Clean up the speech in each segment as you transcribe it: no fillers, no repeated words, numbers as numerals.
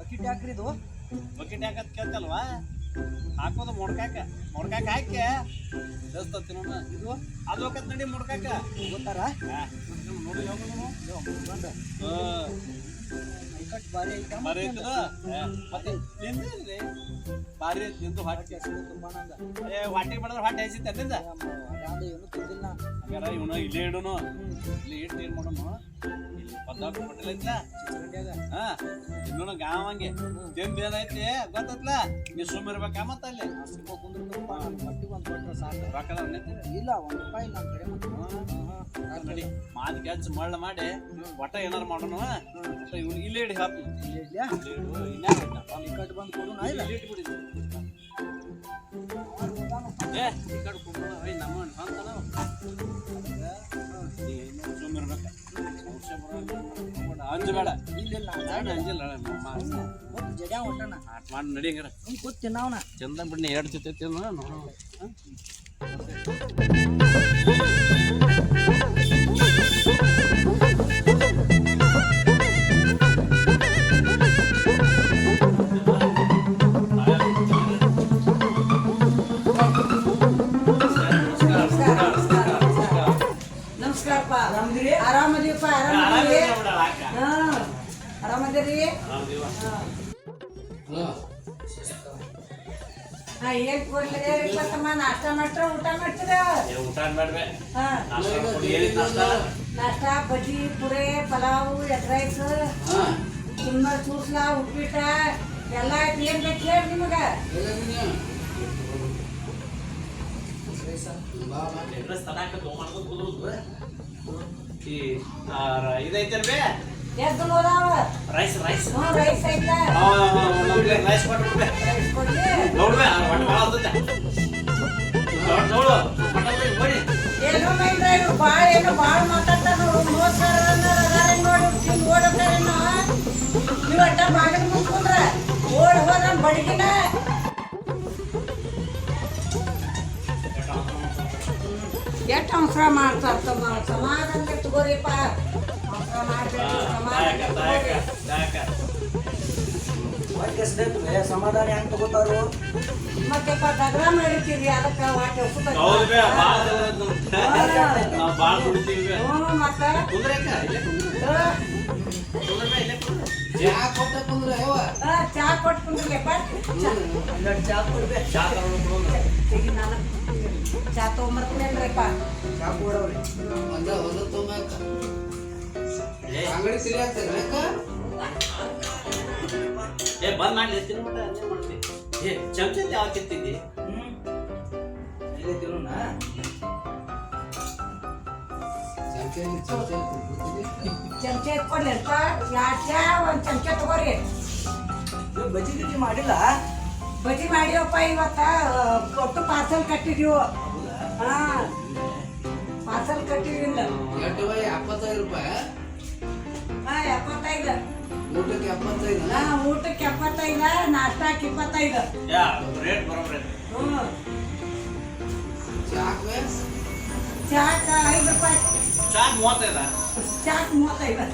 Bucket ಯಾಕ್ರಿ ಇದು bucket ಯಾಕತ್ ಕೇಳ್ತಲ್ವಾ ಹಾಕೋದು ಮೊಡ್ಕಾಕ ಹಾಕಿ ದೇವಸ್ಥಾನ ಇದು ಅದು ಹೋಗತ್ ನಡಿ ಮೊಡ್ಕಾಕ ಗೊತ್ತಾರ ನೋಡಿ ಬಾರಿ ಐತ ಬಾರಿ ಐತದ ಮತ್ತೆ ನಿಂದ್ರಿ ಬಾರಿ ಐತಿ ನಿಂದು ಹೊಟ್ಟೆ ತುಂಬಾ ನಂಗ ಹೊಟ್ಟೆಗೆ ಬಡದ್ರೆ ಹೊಟ್ಟೆ ಹಸಿತ ಅಲ್ಲಿಂದ ಏನು ತಿಂದಿಲ್ಲ ಹಂಗಾರ ಇವನು ಇಲ್ಲೇ ಇಡೋನು ಇಲ್ಲಿ ಇಟ್ಟು ಏನ್ ಮಾಡೋನು ಇಲ್ಲಿ ಪದಾರ್ಥ ಕೊಟ್ಟಿಲ್ಲ ಹಾ ಇನ್ನೂ ಗಾವ ಹಂಗೆ ತಿಂದು ಏನೈತಿ ಗೊತ್ತತ್ಲ ನೀ ಸುಮ್ಮಿರ್ಬೇಕಾ ಮತ್ತ ಅಲ್ಲಿ ಮಟ್ಟಿಗೆ ಒಂದು ಕೊಟ್ರೆ ಸಾಕು ರೊಕ್ಕದ ಇಲ್ಲ ₹1 ನನ್ನ ಕಡೆ ನಡಿ ಮಾತು ಕೆಲ್ಸ ಮಳ್ಳ ಮಾಡಿ ಒಟ್ಟ ಏನಾರು ಮಾಡೋಣ ಇವ್ನು ಇಲ್ಲೇ ಇಡಿ ಹಾಕಿ ಕಟ್ ಬಂದು ಕೊಡು ನಾ ಇಲ್ಲ ಇಟ್ಬಿಡಿದ್ವಿ ಏ ಈ ಕಡೆ ಕೊಡೋಣ ನಮ್ಮ ಅಂತಾನ ಸುಮ್ಮಿರ್ಬೇಕ ಅಂಜಬೇಡ ಇಲ್ಲ ಅಂಜಿಲ್ಲ ಜಡ್ಯಾ ಹೊಟ್ಟನ ಮಾಡಿ ನಡಿ ಹಂಗಾರ ಕೂತ್ ತಿನ್ನವನ ಚಂದ ಬಿಡ್ನಿ ಎರಡು ಜೊತೆ ತಿನ್ನು ನೋಡು ನಮಸ್ಕಾರಪ್ಪ ಆರಾಮದೀವಪ್ಪ ಆರಾಮದಿರಿ ಏನ್ ಕೊಡ್ಲಿಪ್ಪ ನಾಷ್ಟ ಮಾಡ್ತಾರ ಊಟ ಮಾಡ್ತಾರ ನಾಷ್ಟ ಬಜ್ಜಿ ಪುರೆ ಪಲಾವು ಎಗ್ ರೈಸ್ ಸುಮ್ಮನೆ ಸೂಸ್ಲಾ ಉಪ್ಪಿಟ್ಟ ಎಲ್ಲ ಐತಿ ಏನ್ ಬೇಕು ಹೇಳಿ ನಿಮಗ ಇದೈತಲ್ವೇ ಎದ್ದು ನೋಡಾವ ರೈಸ್ ರೈಸ್ ರೈಸ್ ಐತ ರೈಸ್ ಕೊಡ್ಬಿಡ್ಬೇ ರೈಸ್ ಕೊಡ್ಲಿ ನೋಡ್ಬೇ ಹೊಟ್ಟೆ ಭಾಳ ಆಗ್ತದೆ ನೋಡು ಏನೋ ಮೈಂದ್ರ ಇವ್ರು ಭಾಳ ಮಾತಾಡ್ತಾರ ನೋಡು ಮೋಸ್ಕರ ನೋಡಿ ಓಡೋತಾರೇನೋ ನೀವು ಅಡ್ಡ ಬಾಗಿಲು ಮುಚ್ಕೊಂಡ್ರ ಓಡ್ ಹೋದ್ರ ಬಡಗಿನ ಎಷ್ಟು ಅವಸರ ಮಾಡ್ತಾರ ಸಮಾಧಾನ ತಗೋರಿಪ್ಪ ಅವಸರ ಮಾಡ್ಬೇಡಿ ಸಮಾಧಾನ ಹೆಂಗ್ ತಗೋತಾರು ಮತ್ತೆಪ್ಪ ದಗ್ರ ಮಾಡಿರ್ತೀವಿ ಅದಕ್ಕೆ ವಾಟೆ ಚಾ ಕೊಟ್ಟು ಕುಂದ್ರಪ್ಪ ಚಾ ತೊಗೊಂಬರ್ತೀನಲ್ರಿಪ್ಪ ಚಾ ಕೊಡವ್ರಿ ಅಂಗಡಿ ಸಿರಿ ಏ ಬಂದ್ ಮಾಡಿ ತಿನ್ಬಿಟ್ಟ ಅದೇ ಮಾಡ್ತಿ ಏ ಚಮಚಲ್ಲಿ ಯಾವ ತಿಂತಿದ್ದಿ ಚಮಚ ಎತ್ಕೊಡ್ಲಿ ಅಂತ ಚಾ ಒಂದ್ ಚಮಚ ತಗೋರಿ ಬಜ್ಜಿ ಗಿಜ್ಜಿ ಮಾಡಿಲ್ಲ ಬಜ್ಜಿ ಮಾಡಿವಪ್ಪ ಇವತ್ತ ಕೊಟ್ಟು ಪಾರ್ಸಲ್ ಕಟ್ಟಿದೀವು ಹಾ ಪಾರ್ಸಲ್ ಕಟ್ಟಿದಿಲ್ಲ ಎಷ್ಟು ಬೈ ₹75 ಹಾ 75 ಊಟಕ್ಕೆ 75 ಹಾ ಊಟಕ್ಕೆ 75 ನಾಷ್ಟಾಕ್ಕೆ 25 ಯಾ ರೇಟ್ ಬರೋಬ್ರೆ ಚಾಕ್ವೆ ಚಾಕ ₹5 ಚಾಕ್ 35 ಚಾಕ್ 35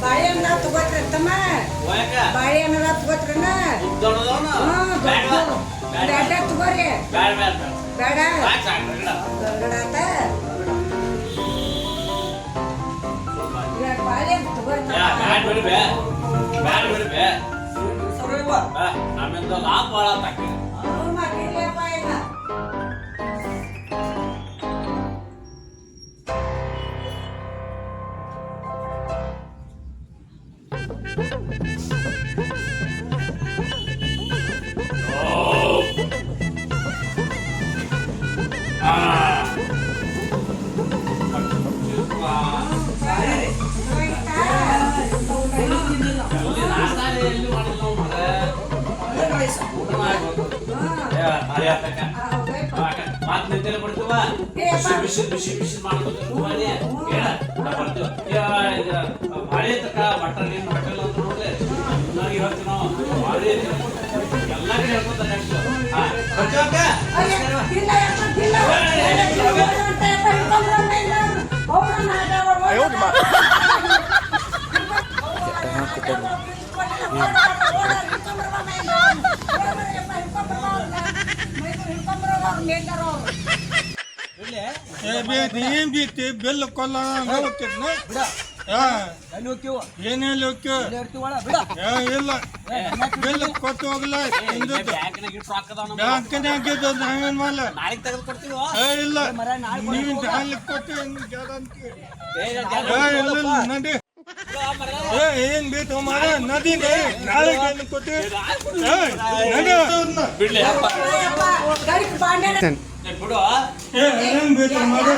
ಬಾಳೆಹಣ್ಣ ತಗೋತ್ರಮ್ಮ ಬಾಳೆಹಣ್ಣ ತಗೋತ್ರಣ್ಣ ಬೇಡ ತಗೋರಿ ಬೇಡ ಬೇಡ ಬ್ಯಾಡ್ ಬಿಡ್ಬೇ ಬ್ಯಾಡ್ ಬಿಡ್ಬೇ ನಮ್ಮಿಂದ ಲಾಭ ಭಾಳ ತಕ್ಕ ಅವ್ರು ಮಕ್ಳಿಲ್ಲಪ್ಪ ಈಗ. ಎಲ್ಲಿ ಮಾಡಿಲ್ಲ ನಾವು ಮರ ಊಟ ಮಾಡ್ಬೋದು ಮಾತು ನಿಂತೆಲ್ಲ ಬರ್ತೀವ ಬಿಸಿ ಬಿಸಿ ಬಿಸಿ ಬಿಸಿ ಮಾಡ್ಬೇಕು ಮಾಡಿ ಹೇಳ ನಾವು ಬರ್ತೀವ ಭಾಳ ತಕ್ಕ ಬಟ್ಟಲ್ ಏನು ಬಟ್ಟಲ್ ಅಂತ ನೋಡ್ರಿ ನನಗೆ ಹೇಳ್ತೀವಿ ನಾವು ಭಾಳ ಎಲ್ಲ ಕಡೆ ಹೇಳ್ಕೊತ ನೆಕ್ಸ್ಟ್ ಹಾಂ ಬರ್ತೀವಕ್ಕ ಏನ್ ಬೀತಿ ಬೆಲ್ಲ ಕೊಲ್ಲ ಏನೇಲಿ ಹೋಗ್ತೀವ ಇಲ್ಲ ಬೆಲ್ಲ ಕೊಟ್ಟು ಹೋಗ್ಲ ಬ್ಯಾಂಕ್ನಾಗ ನಾವೇನ್ ಮಾಡ ನಾಳೆಗೆ ತೆಗೆದು ಕೊಡ್ತೀವಿ ಇಲ್ಲ ನೀವ್ ನಾಳೆ ಕೊಟ್ಟು ಇಲ್ಲ ನಡಿ ಏನ್ ಬೇಕು ಮಾರ ನದಿ ನಾಳೆ ಕೊಟ್ಟು ಬಿಡ್ಲಿ ಬಿಡು ಏನ್ ಬೇಕು ಮಾರ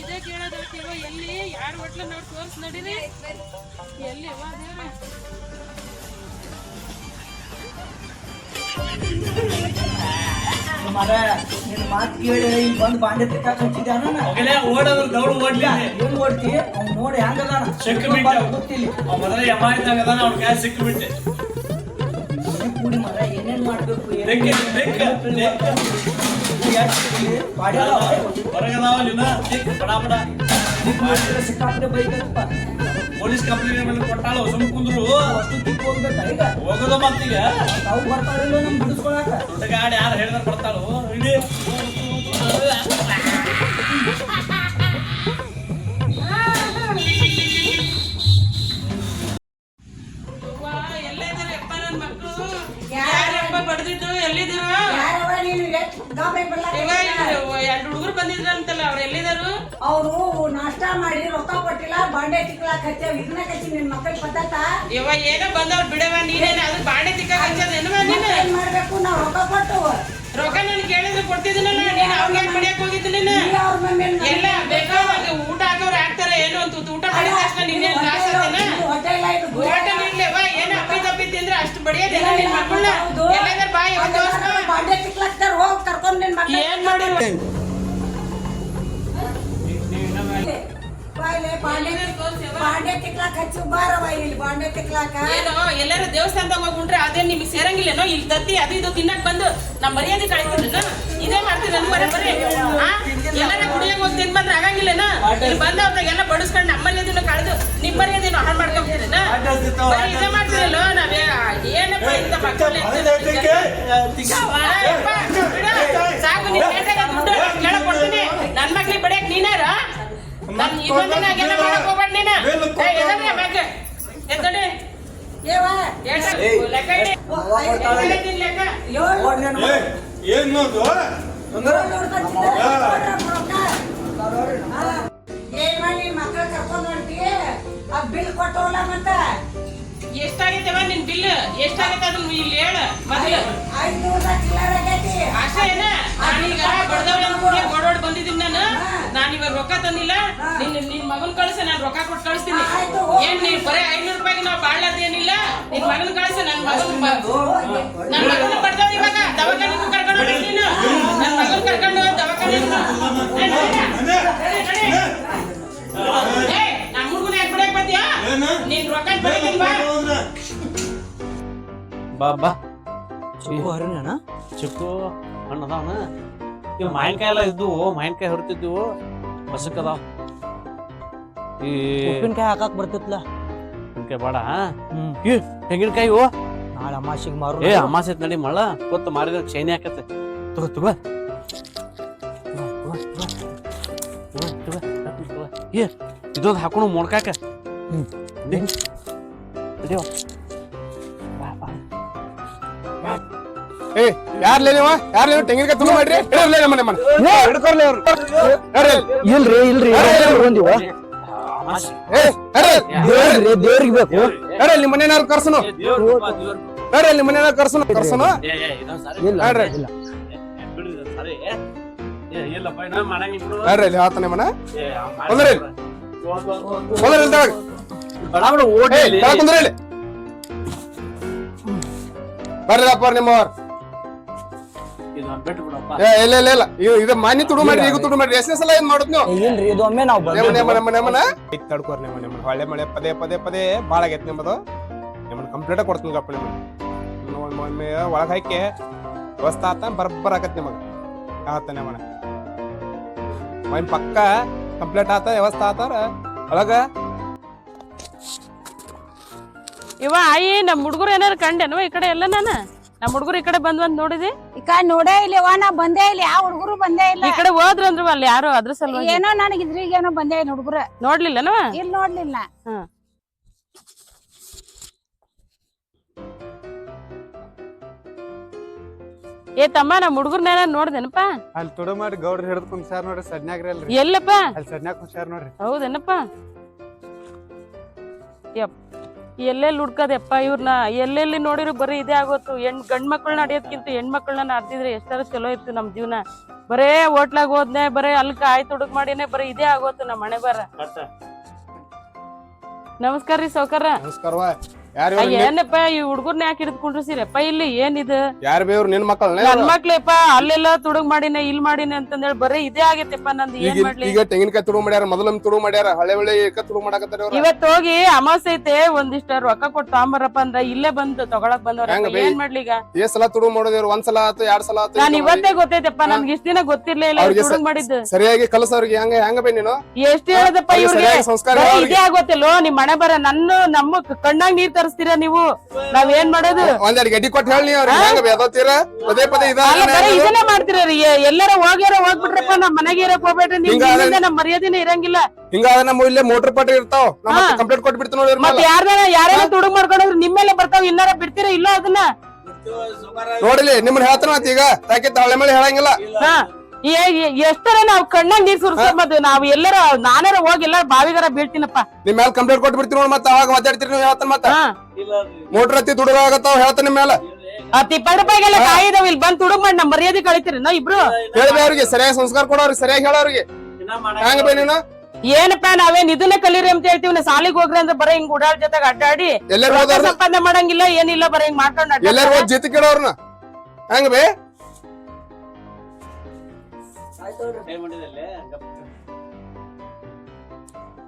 ಇದೇ ಕೇಳೋದವ ಎಲ್ಲಿ ಯಾರು ಒಟ್ಲ ನೋಡಿ ತೋರ್ಸ್ ನಡೀರಿ ಎಲ್ಲಿ ನಿನ್ ಮಾತು ಕೇಳಿ ಇಲ್ಲಿ ಬಂದು ಬಾಂಡೆ ತಿಕ್ಕಾಕ ಹಚ್ಚಿದ್ದಾನ ಓಡೋದ್ರ ದೌಡ್ ಓಡ್ಲಿ ಏನ್ ಓಡ್ತಿ ಅವ್ನು ನೋಡಿ ಹೆಂಗದಾನ ಸಿಕ್ಕಿಬಿಟ್ಟೆ ಗೊತ್ತಿಲ್ಲ ಮೊದಲ ಯಮಾಯಿದ್ದಾಗ ಅದಾನ ಅವ್ನ ಕೈ ಸಿಕ್ಕಿಬಿಟ್ಟೆ ಕೂಡಿ ಮರ ಏನೇನ್ ಮಾಡ್ಬೇಕು ಹೊರಗದಾವ ನೀನು ಬಡ ಬಡ ಸಿಕ್ಕಾಪಟ್ಟೆ ಬೈಕಪ್ಪ ಪೊಲೀಸ್ ಕಂಪ್ಲೇಂಟ್ ಮೇಲೆ ಕೊಟ್ಟಾಳು ಸುಮ್ ಕುಂದ್ರು ಅಷ್ಟು ತಿಕ್ ಹೋಗ್ಬೇಕಾ ಈಗ ಹೋಗೋದ ಮತ್ತೀಗ ತಾವು ಬರ್ತಾಳಿಲ್ಲ ನಮ್ ಬಿಡಿಸ್ಕೊಳಕ ದೊಡ್ಡ ಗಾಡಿ ಯಾರು ಹೇಳಿದ್ರೆ ಬರ್ತಾಳು ಇಡೀ ಎಲ್ಲಿದ್ದೀರಪ್ಪ ನನ್ನ ಮಕ್ಕಳು ಯಾರಪ್ಪ ಬಡ್ದಿದ್ದು ಎಲ್ಲಿದ್ದೀರ ಎರಡು ಹುಡುಗರು ಬಂದಿದ್ರ ಅಂತಲ್ಲ ಅವ್ರು ಎಲ್ಲಿದಾರು ಅವರು ನಾಷ್ಟಾ ಮಾಡಿ ರೊಕ್ಕ ಕೊಟ್ಟಿಲ್ಲ ಬಾಂಡೆ ತಿಕ್ಲಾಕ್ ಹಚ್ಚೇವ್ ಇದನ್ನ ಕಚ್ಚಿ ನಿನ್ ಮಕ್ಕಳ ಪದ್ಧತ ಇವ ಏನೋ ಬಂದವ್ರು ಬಿಡವ ನೀನೇನ ಅದು ಬಾಂಡೆ ತಿಕ್ಕಾಗ ಹಚ್ಚದೇನವ ನೀನು ಏನ್ ಮಾಡ್ಬೇಕು ನಾವ್ ರೊಕ್ಕ ಕೊಟ್ಟು ರೊಕ್ಕ ನಾನು ಕೇಳಿದ್ರೆ ಕೊಡ್ತಿದ್ದೀನಲ್ಲ ನೀನು ಅವ್ರಿಗೆ ಮಡಿಯಕ್ ಹೋಗಿದ್ದು ನೀನು ಅವ್ರ ಮಮ್ಮಿನ ಎಲ್ಲ ಬೇಕಾದ್ರೆ ಊಟ ಹಾಕೋರು ಹಾಕ್ತಾರೆ ಏನು ಅಂತ ಊಟ ಮಾಡಿದ ತಕ್ಷಣ ನೀನೇನು ಲಾಸ್ ಆತೇನ ಹೋಟೆಲ್ ಆಯ್ತು ಹೋಟೆಲ್ ಇರ್ಲೇವ ಏನು ಅಪ್ಪಿ ತಪ್ಪಿ ತಿಂದ್ರೆ ಅಷ್ಟು ಬಡಿಯೋದಿಲ್ಲ ನಿನ್ ಮಕ್ಕಳನ್ನ ಎಲ್ಲಾದ್ರ ಬಾಯಿ ಬಾಂಡೆ ತಿಕ್ಲಾಕ್ತಾರ ಹೋಗ್ ಕರ್ಕೊಂಡ್ ನಿನ್ ಮಕ್ಕಳ ಏನ್ ಮಾಡಿರ ಬಾಂಡೆ ತಿಕ್ಲಾಕ್ ಹಚ್ಚು ಬಾರವ ಇಲ್ಲಿ ಬಾಂಡೆ ತಿಕ್ಲಾಕ ಏನೋ ಎಲ್ಲಾರು ದೇವಸ್ಥಾನದಾಗ ಹೋಗಿ ಉಂಡ್ರೆ ಅದೇ ನಿಮಗೆ ಸೇರಂಗಿಲ್ಲೇನೋ ಇಲ್ಲಿ ತತ್ತಿ ಅದು ಇದು ತಿನ್ನಕ್ ಬಂದು ನಮ್ಮ ಮರ್ಯಾದೆ ಕಳಿಸ್ತೀನ ಇದೇ ಮಾಡ್ತೀನಿ ನನ್ ಬರೀ ಎಲ್ಲಾರ ಕುಡಿಯಕ್ ಹೋಗಿ ತಿನ್ ಬಂದ್ರೆ ಆಗಂಗಿಲ್ಲೇನ ಇಲ್ಲಿ ಬಂದವ್ರಾಗ ಎಲ್ಲ ಬಡಿಸ್ಕೊಂಡು ನಮ್ಮ ಮರ್ಯಾದಿನ ಕಳೆದು ನಿಮ್ ಮರ್ಯಾದಿನ ಹಾಳು ಮಾಡ್ಕೊಂಡ್ಬಿಟ್ಟಿರೇನ ಇದೇ ಮಾಡ್ತೀರಲ್ಲೋ ನಾವೇ ಏನಪ್ಪ ಇಂತ ಮಕ್ಕಳು ಸಾಕು ನೀನ್ ಕೇಳ್ದಾಗ ದುಡ್ಡು ಕೇಳಕ್ ಕೊಡ್ತೀನಿ ನನ್ ಮಕ್ಳಿಗೆ ಬಡಿಯಕ್ ನೀನಾರ ನನ್ ಇದೊಂದಿನಾಗೆಲ್ಲ ಮಾಡಕ್ ಹೋಗ್ಬೇಡ ನೀನು ಎದನ್ನೇ ಮ್ಯಾಗ ಎದ್ದಡಿ ಲೆಕ್ಕ ಇಡಿ ಲೆಕ್ಕ ಏನ್ ನೋಡು ಏನ್ ಮಾಡಿ ಮಕ್ಕಳ ಕರ್ಕೊಂಡ್ ಹೊಂಟಿ ಆ ಬಿಲ್ ಕೊಟ್ಟವಲ್ಲ ಮತ್ತ ಎಷ್ಟಾಗೈತವ ನಿನ್ ಬಿಲ್ ಎಷ್ಟಾಗೈತೆ ಅದನ್ನ ಇಲ್ಲಿ ಹೇಳ ಮೊದಲು 500 ಚಿಲ್ಲರ್ ಆಗೈತಿ ಅಷ್ಟೇ ಏನ ನಾನೀಗ ಬಡದವ್ರ ಓಡೋಡ್ ಬಂದಿದ್ದೀನಿ ನಾನು ಇವಾಗ ರೊಕ್ಕ ತಂದಿಲ್ಲ ನಿನ್ ಮಗನ್ ಕಳ್ಸ ನಾನು ರೊಕ್ಕ ಕೊಟ್ಟು ಕಳಿಸ್ತೀನಿ ಏನ್ ನೀನ್ ಬರೀ 500 ರೂಪಾಯಿಗೆ ನಾವು ಬಾಳ್ಲದೇನಿಲ್ಲ ನಿನ್ ಮಗನ್ ಕಳ್ಸ ನನ್ ಮಗನ್ ಬಡ್ದವ್ ಇವಾಗ ದವಾಖಾನಿಗೂ ಕರ್ಕೊಂಡು ಹೋಗಿ ನೀನು ನನ್ ಮಗನ್ ಕರ್ಕೊಂಡು ದವಾಖಾನೆ ನಮ್ಮ ಹುಡುಗನ ಯಾಕೆ ಬಿಡಕ್ ಬರ್ತೀಯಾ ನೀನ್ ರೊಕ್ಕ ಬರೀತೀನಿ ಬಾ ಬಾ ಬಾ ಚಿಕ್ಕು ಹರಿನ ಚಿಕ್ಕು ಹಣ್ಣು ಅದಾವನ ಇವ್ ಮಾವಿನಕಾಯಿ ಎಲ್ಲ ಇದ್ವು ಮಾವಿನಕಾಯಿ ಹೊರತಿದ್ವು ಬಸಕ್ ಅದಾವ ಈ ಉಪ್ಪಿನಕಾಯಿ ಹಾಕಕ್ ಬರ್ತಿತ್ಲ ಮಾವಿನಕಾಯಿ ಬೇಡ ಈ ತೆಂಗಿನಕಾಯಿ ನಾಳೆ ಅಮಾಸಿಗೆ ಮಾರು ಏ ಅಮಾಸೆ ನಡಿ ಮಳ ಗೊತ್ತ ಮಾರಿದ ಚೈನಿ ಹಾಕತ್ತೆ ತಗೋ ತಗೋ ಏ ಇದೊಂದು ಹಾಕೊಂಡು ಮೊಣ್ಕಾಕ ಏ ಯಾರ್ಲೇ ನೀವ ಯಾರ್ಲೇ ತೆಂಗಿನಕಾಯಿ ತುಂಬ ಮಾಡ್ರಿ ಹಿಡ್ರಲೇ ನಮ್ಮನೆ ಮನೆ ಹಿಡ್ಕೊರ್ಲಿ ಅವ್ರು ಇಲ್ರಿ ಇಲ್ರಿ ಬಂದಿವ ಏ ದೇವ್ರಿಗೆ ಬೇಕು ಹೇಳ್ರಿ ನಿಮ್ಮ ಮನೆಯವ್ರು ಕರ್ಸನು ಹೇಳ್ರಿ ನಿಮ್ಮ ಮನೆಯವ್ರು ಕರ್ಸನು ಇಲ್ಲ ಹೇಳ್ರಿ ಇಲ್ಲ ಹೇಳ್ರಿ ಇಲ್ಲಿ ಆತನೆ ಮನ ಬಂದ್ರಿ ಬಂದ್ರಿ ಕುಂದ್ರಿ ಇಲ್ಲಿ ಬರ್ರಿ ಅಪ್ಪ ನಿಮ್ಮವ್ರು ಇಲ್ಲ ಇಲ್ಲ ಇಲ್ಲ ಇದು ಮಾನ್ಯ ತುಡು ಮಾಡ್ರಿ ಈಗ ತುಡು ಮಾಡ್ರಿ ಎಷ್ಟೇ ಸಲ ಏನ್ ಮಾಡುದ್ ನೀವು ಇಲ್ರಿ ಇದು ಒಮ್ಮೆ ನಾವು ತಡ್ಕೋರಿ ನಿಮ್ಮ ಹೊಳೆ ಮಳೆ ಪದೇ ಪದೇ ಪದೇ ಬಾಳ ಆಗೈತಿ ನಿಮ್ಮದು ನಿಮ್ಮನ್ನ ಕಂಪ್ಲೀಟ್ ಕೊಡ್ತೀನಿ ಗಪ್ಪ ನಿಮ್ಮ ಒಮ್ಮೆ ಒಳಗ್ ಹಾಕಿ ವ್ಯವಸ್ಥೆ ಆತ ಬರಬ್ಬರ್ ಆಗತ್ ನಿಮಗ ಆತ ನಿಮ್ಮನ ಒಮ್ಮೆ ಪಕ್ಕ ಕಂಪ್ಲೀಟ್ ಆತ ವ್ಯವಸ್ಥೆ ಆತಾರ ಒಳಗ ಇವ ಆಯಿ ನಮ್ ಹುಡುಗರು ಏನಾರು ಕಂಡೇನು ಈ ಕಡೆ ಎಲ್ಲ ನಮ್ ಹುಡುಗರು ಈ ಕಡೆ ಬಂದ್ ನೋಡಿದಿ ಈ ಕಡೆ ನೋಡೇ ಇಲ್ಲವ ನಾ ಬಂದೇ ಇಲ್ಲ ಯಾವ ಹುಡುಗರು ಬಂದೇ ಇಲ್ಲ ಈ ಕಡೆ ಹೋದ್ರು ಅಂದ್ರು ಅಲ್ಲಿ ಯಾರು ಅದ್ರ ಸಲುವಾಗಿ ಏನೋ ನನಗೆ ಇದ್ರಿಗೇನೋ ಬಂದೇ ಇಲ್ಲ ಹುಡುಗರು ನೋಡ್ಲಿಲ್ಲನವ ಇಲ್ಲಿ ನೋಡ್ಲಿಲ್ಲ ಏ ತಮ್ಮ ನಮ್ ಹುಡುಗರ್ನ ನೋಡ್ದೇನಪ್ಪ ಅಲ್ಲಿ ತುಡು ಮಾಡಿ ಗೌಡ್ರ ಹಿಡಿದು ಕುಂಸಾರ್ ನೋಡ್ರಿ ಸಡ್ನ್ಯಾಗ್ರಿ ಅಲ್ರಿ ಎಲ್ಲಪ್ಪ ಅಲ್ಲಿ ಸಡ್ನ್ಯಾಗ ಕುಂಸಾರ್ ನೋಡ್ರಿ ಹೌದೇನಪ್ಪ ಯಪ್ ಎಲ್ಲೆಲ್ಲಿ ಹುಡ್ಕದಪ್ಪ ಇವ್ರನ್ನ ಎಲ್ಲೆಲ್ಲಿ ನೋಡಿದ್ರು ಬರೀ ಇದೇ ಆಗೋತು ಗಂಡ್ ಮಕ್ಳನ್ನ ಅಡಿಯೋದ್ಕಿಂತ ಹೆಣ್ಮಕ್ಳನ್ನ ನಡೆದಿದ್ರೆ ಎಷ್ಟಾರ ಚಲೋ ಇತ್ತು ನಮ್ ಜೀವನ ಬರೇ ಹೋಟ್ಲಾಗ ಹೋದ್ನೆ ಬರೇ ಅಲ್ಲಿ ಕಾಯಿ ತುಡುಗ್ ಮಾಡಿನೇ ಬರೀ ಇದೇ ಆಗೋತು ನಮ್ಮ ಮನೆ ಬರ ನಮಸ್ಕಾರ ರೀ ಸೌಕರ್ರ ನಮಸ್ಕಾರವಾ ಯಾರು ಏನಪ್ಪ ಈ ಹುಡುಗರ್ನ ಯಾಕೆ ಹಿಡಿದ್ಕೊಂಡ್ರಿಸಿರಪ್ಪ ಇಲ್ಲಿ ಏನಿದು ಯಾರು ಬೇವ್ರು ನಿನ್ ಮಕ್ಕಳನ್ನ ನನ್ ಮಕ್ಳಪ್ಪ ಅಲ್ಲೆಲ್ಲ ತುಡುಗ್ ಮಾಡಿನ ಇಲ್ಲಿ ಮಾಡಿನ ಅಂತಂದೇಳಿ ಬರೀ ಇದೇ ಆಗೈತೆಪ್ಪ ನಂದು ಏನ್ ಮಾಡ್ಲಿ ಈಗ ತೆಂಗಿನಕಾಯಿ ತುಡು ಮಾಡ್ಯಾರ ಮೊದಲೊಮ್ಮೆ ತುಡು ಮಾಡ್ಯಾರ ಹಳೆ ಒಳ್ಳೆ ತುಡು ಮಾಡಾಕತ್ತಾರ ಅವ್ರ ಇವತ್ ಹೋಗಿ ಅಮಾವಾಸ್ಯೆ ಐತೆ ಒಂದಿಷ್ಟ ರೊಕ್ಕ ಕೊಟ್ಟು ತಾಂಬರಪ್ಪ ಅಂದ್ರ ಇಲ್ಲೇ ಬಂದು ತಗೊಳಕ್ ಬಂದವ್ರ ಏನ್ ಮಾಡ್ಲಿ ಈಗ ಎಷ್ಟ್ ಸಲ ತುಡು ಮಾಡೋದೇವ್ರು ಒಂದ್ ಸಲ ಆತು ಎರಡ್ ಸಲ ಆತು ನಾನ್ ಇವತ್ತೇ ಗೊತ್ತೈತಪ್ಪ ನನ್ಗೆ ಇಷ್ಟ ದಿನ ಗೊತ್ತಿರ್ಲೇ ಇಲ್ಲ ಅವ್ರಿಗೆ ತುಡುಗ್ ಮಾಡಿದ್ದು ಸರಿಯಾಗಿ ಕಲಸ ಅವ್ರಿಗೆ ಹೆಂಗ ಬೇ ನೀನು ಎಷ್ಟ್ ಹೇಳದಪ್ಪ ಅವ್ರಿಗೆ ಇವ್ರಿಗೆ ಸರಿಯಾಗಿ ಸಂಸ್ಕಾರ ಬರೀ ಅವ್ರಿಗೆ. ಇದೇ ಆಗೋತಿಲ್ಲೋ ನಿಮ್ ಮನೆ ಬರ ನಮ್ಮ ಕಣ್ಣಾಗ್ ನೀರ್ ತರಿಸ್ತೀರಾ ನೀವು ನಾವ್ ಏನ್ ಮಾಡೋದು ಒಂದೆರಡು ಗೆಡ್ಡಿ ಕೊಟ್ಟು ಹೇಳಿ ಅವ್ರಿಗೆ ಹೆಂಗ ಬೇದೋತೀರ ಪದೇ ಪದೇ ಅಲ್ಲ ಬರೀ ಇದನ್ನೇ ಮಾಡ್ತೀರಿ ಎಲ್ಲಾರ ಹೋಗ್ಬಿಟ್ರಪ್ಪ ನಮ್ ಮನೆಗೆ ಇರಕ್ ಹೋಗ್ಬೇಡ್ರಿ ನಿಮ್ಗೆ ನಮ್ ಮರ್ಯಾದಿನ ಇರಂಗಿಲ್ಲ ಹಿಂಗಾದ್ರೆ ನಮ್ಮ ಇಲ್ಲೇ ಮೋಟರ್ ಪಾಟಿ ಇರ್ತಾವ ನಮ್ಮ ಕಂಪ್ಲೀಟ್ ಕೊಟ್ಟು ಬಿಡ್ತೀವಿ ನೋಡಿ ಮತ್ ಯಾರ್ಯಾರ ತುಡುಗ್ ಮಾಡ್ಕೊಂಡ್ರು ನಿಮ್ಮೆಲ್ಲ ಬರ್ತಾವ ಇನ್ನಾರ ಬಿಡ್ತೀರಾ ಇಲ್ಲ ಅದನ್ನ ನೋಡಿಲಿ ನಿಮ್ಮನ್ನ ಹೇಳ್ತಾನ ಆತ ಈಗ ತಾಕಿತ್ತ ಹಳೆ ಮೇಲೆ ಹೇಳಂಗಿಲ್ಲ ಹಾ ಎಷ್ಟರ ನಾವ್ ಕಣ್ಣಾಗ ನೀರ್ ಸುರಿಸ್ಕೊಂಬದು ನಾವ್ ಎಲ್ಲಾರ ನಾನಾರ ಹೋಗಿ ಎಲ್ಲಾರ ಬಾವಿಗಾರ ಬೀಳ್ತೀನಪ್ಪ ನಿಮ್ ಮೇಲೆ ಕಂಪ್ಲೇಂಟ್ ಕೊಟ್ಟು ಬಿಡ್ತೀವಿ ನೋಡಿ ಮತ್ತೆ ಅವಾಗ ಮಾತಾಡ್ತೀರಿ ನೀವು ಹೇಳ್ತಾನ ಮತ್ತ ಹಾ ಮೋಟರ್ ಹತ್ತಿ ದುಡುಗ ಆಗತ್ತಾವ ಹೇಳ್ತಾನ ನಿಮ್ ಮೇಲೆ ತಿಪ್ಪಣ ರೂಪಾಯಿಗೆಲ್ಲ ಕಾಯಿದಾವ ಇಲ್ಲಿ ಬಂದ್ ತುಡುಗ್ ಮಾಡಿ ನಮ್ ಮರ್ಯಾದೆ ಕಳಿತೀರಿ ನಾ ಇಬ್ರು ಹೇಳ್ಬೇ ಅವ್ರಿಗೆ ಸರಿಯಾಗಿ ಸಂಸ್ಕಾರ ಕೊಡೋರಿಗೆ ಸರಿಯಾಗಿ ಹೇಳೋರಿಗೆ ಹೆಂಗ ಬೇ ನೀನು ಏನಪ್ಪ ನಾವೇನ್ ಇದನ್ನೇ ಕಲೀರಿ ಅಂತ ಹೇಳ್ತೀವಿ ನಾ ಸಾಲಿಗೆ ಹೋಗ್ರಿ ಅಂದ್ರೆ ಬರೀ ಹಿಂಗ್ ಉಡಾಳ್ ಜೊತೆಗೆ ಅಡ್ಡಾಡಿ ಎಲ್ಲರೂ ರೊಕ್ಕ ಸಂಪಾದನೆ ಮಾಡಂಗಿಲ್ಲ ಏನಿಲ್ಲ ಬರೀ ಹಿಂಗ್ ಮಾಡ್ಕೊಂಡ್ ಎಲ್ಲರೂ ಹೋಗಿ ಜೀತಿ ಕೇಳೋರ್ನ ಹೆಂಗ ಬೇ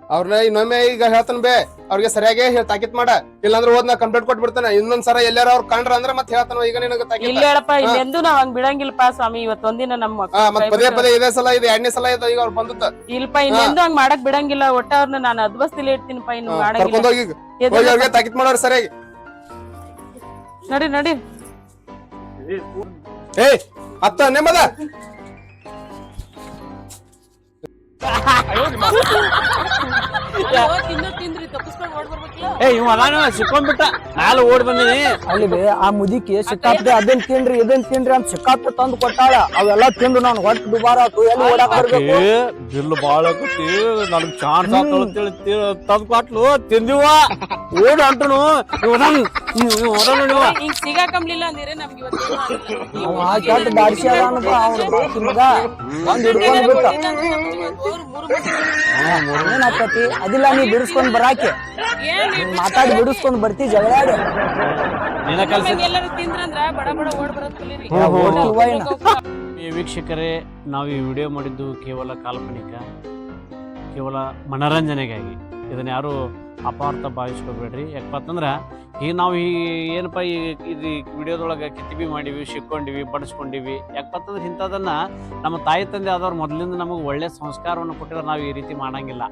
ಅವ್ರನ್ನ ಇನ್ನೊಮ್ಮೆ ಈಗ ಹೇಳ್ತಾನ ಬೇ ಅವ್ರಿಗೆ ಸರಿಯಾಗಿ ತಾಕೀತ್ ಮಾಡ ಇಲ್ಲಾಂದ್ರೆ ಹೋದ್ ನಾ ಕಂಪ್ಲೇಂಟ್ ಕೊಟ್ಟು ಬಿಡ್ತಾನ ಇನ್ನೊಂದ್ಸರ ಎಲ್ಲಾರ ಅವ್ರ ಕಂಡ್ರ ಅಂದ್ರೆ ಮತ್ತೆ ಹೇಳ್ತಾನ ಈಗ ನಿನಗ ತಾಕೀತ್ ಇಲ್ಲ ಹೇಳಪ್ಪ ಇಲ್ಲೆಂದು ನಾವ್ ಹಂಗ್ ಬಿಡಂಗಿಲ್ಲಪ್ಪ ಸ್ವಾಮಿ ಇವತ್ತೊಂದಿನ ನಮ್ಮ ಮತ್ ಪದೇ ಪದೇ ಇದೇ ಸಲ ಇದು ಎರಡನೇ ಸಲ ಇದು ಈಗ ಅವ್ರು ಬಂದತ್ತ ಇಲ್ಪ ಇನ್ನೆಂದು ಹಂಗ್ ಮಾಡಕ್ ಬಿಡಂಗಿಲ್ಲ ಒಟ್ಟ ಅವ್ರನ್ನ ನಾನು ಅದ್ಬಸ್ತಿಲಿ ಇಡ್ತೀನಪ್ಪ ಇನ್ನು ಕರ್ಕೊಂಡ್ ಹೋಗಿ ಹೋಗಿ ಅವ್ರಿಗೆ ತಾಕೀತ್ ಮಾಡೋರು ಸರಿಯಾಗಿ ನಡಿ ನಡಿ ಏ ಅತ್ತ ನೆಮ್ಮದ ತಿಂದ್ರಿ ತಪ್ಪಿಸ್ಕೊಂಡ್ ಓಡ್ಬರ್ಬೇಕಿಲ್ಲ ಏ ಇವ್ ಅದಾನ ಸಿಕ್ಕೊಂಡ್ಬಿಟ್ಟ ನಾಳೆ ಓಡ್ ಬಂದಿನಿ ಅಲ್ಲಿ ಬೇ ಆ ಮುದಿಕೆ ಸಿಕ್ಕಾಪಟ್ಟೆ ಅದನ್ ತಿನ್ರಿ ಇದನ್ ತಿನ್ರಿ ಅಂತ ಸಿಕ್ಕಾಪಟ್ಟೆ ತಂದು ಕೊಟ್ಟಾಳ ಅವೆಲ್ಲ ತಿಂದು ನಾನು ಹೊಟ್ಟೆ ದುಬಾರ ಆತು ಎಲ್ಲಿ ಓಡಾಕ್ ಬರ್ಬೇಕು ಬಿಲ್ ಬಾಳ ಆಕತಿ ನನಗ್ ಚಾನ್ಸ್ ತಂದ್ ಕೊಟ್ಲು ತಿಂದಿವ ಓಡ್ ಅಂಟನು ಹಿಂಗ್ ಸಿಗಾಕಂಬ್ಲಿಲ್ಲ ಅಂದಿರೆ ನಮ್ಗೆ ಇವತ್ತು ಅವ ಕೆಟ್ಟ ಬಾಡ್ಸಿ ಅದಾನಪ್ಪ ಅವ್ನ ಮಗ ಒಂದ್ ಹಿಡ್ಕೊಂಡ್ ಬಿಟ್ಟ ಏನಾಕತಿ ಅದಿಲ್ಲ ನೀ ಬಿಡಿಸ್ಕೊಂಡ್ ಬರಾಕೆ ಮಾತಾಡಿ ಬಿಡಿಸ್ಕೊಂಡ್ ಬರ್ತಿ ಜಗಳಾಡಿ ಎಲ್ಲರೂ ತಿಂದ್ರಂದ್ರ ಬಡ ಬಡ ಓಡ್ ಬರೋದ್ ಕಲೀರಿ ಈ ವೀಕ್ಷಕರೇ ನಾವು ಈ ವಿಡಿಯೋ ಮಾಡಿದ್ದು ಕೇವಲ ಕಾಲ್ಪನಿಕ ಕೇವಲ ಮನರಂಜನೆಗಾಗಿ ಇದನ್ನ ಯಾರು ಅಪಾರ್ಥ ಭಾವಿಸ್ಕೊಬೇಡ್ರಿ. ಯಾಕಂತಂದ್ರೆ ಈಗ ನಾವು ಏನಪ್ಪ ಇದು ವಿಡಿಯೋದೊಳಗೆ ಕಿತ್ತಿಬಿ ಮಾಡೀವಿ, ಸಿಕ್ಕೊಂಡಿವಿ, ಬಡಿಸ್ಕೊಂಡಿವಿ. ಯಾಕಂತಂದ್ರೆ ಇಂಥದನ್ನು ನಮ್ಮ ತಾಯಿ ತಂದೆ ಆದವ್ರು ಮೊದಲಿಂದ ನಮಗೆ ಒಳ್ಳೆಯ ಸಂಸ್ಕಾರವನ್ನು ಕೊಟ್ಟಿದ್ರೆ ನಾವು ಈ ರೀತಿ ಮಾಡಂಗಿಲ್ಲ.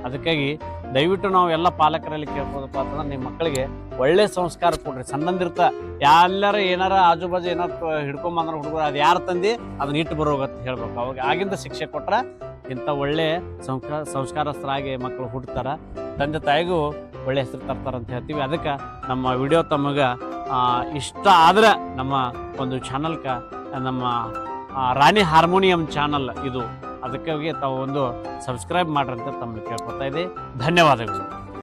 ಅದಕ್ಕಾಗಿ ದಯವಿಟ್ಟು ನಾವು ಎಲ್ಲ ಪಾಲಕರಲ್ಲಿ ಕೇಳ್ಬೋದಪ್ಪ ಅಂತಂದ್ರೆ ನಿಮ್ಮ ಮಕ್ಕಳಿಗೆ ಒಳ್ಳೆ ಸಂಸ್ಕಾರ ಕೊಡ್ರಿ. ಸಣ್ಣಂದಿರ್ತ ಎಲ್ಲಾರ ಏನಾರ ಆಜು ಬಾಜು ಏನಾರು ಹಿಡ್ಕೊಂಬಂದ್ರೆ ಹುಡುಗರು ಅದು ಯಾರು ತಂದು ಅದನ್ನ ಇಟ್ಟು ಬರೋಗತ್ತೆ ಹೇಳ್ಬೇಕು. ಅವಾಗ ಆಗಿಂದ ಶಿಕ್ಷೆ ಕೊಟ್ರೆ ಇಂಥ ಒಳ್ಳೆ ಸಂಸ್ಕಾರಸ್ಥರಾಗಿ ಮಕ್ಕಳು ಹುಡ್ತಾರ, ತಂದೆ ತಾಯಿಗೂ ಒಳ್ಳೆ ಹೆಸರು ತರ್ತಾರಂತ ಹೇಳ್ತೀವಿ. ಅದಕ್ಕೆ ನಮ್ಮ ವಿಡಿಯೋ ತಮಗೆ ಇಷ್ಟ ಆದ್ರೆ ನಮ್ಮ ಒಂದು ಚಾನಲ್ಗೆ ನಮ್ಮ ರಾಣಿ ಹಾರ್ಮೋನಿಯಂ ಚಾನಲ್ ಇದು, ಅದಕ್ಕಾಗಿ ತಾವು ಒಂದು ಸಬ್ಸ್ಕ್ರೈಬ್ ಮಾಡ್ರಂತ ತಮ್ಮಲ್ಲಿ ಕೇಳ್ಕೊತಾ ಇದೆ. ಧನ್ಯವಾದಗಳು.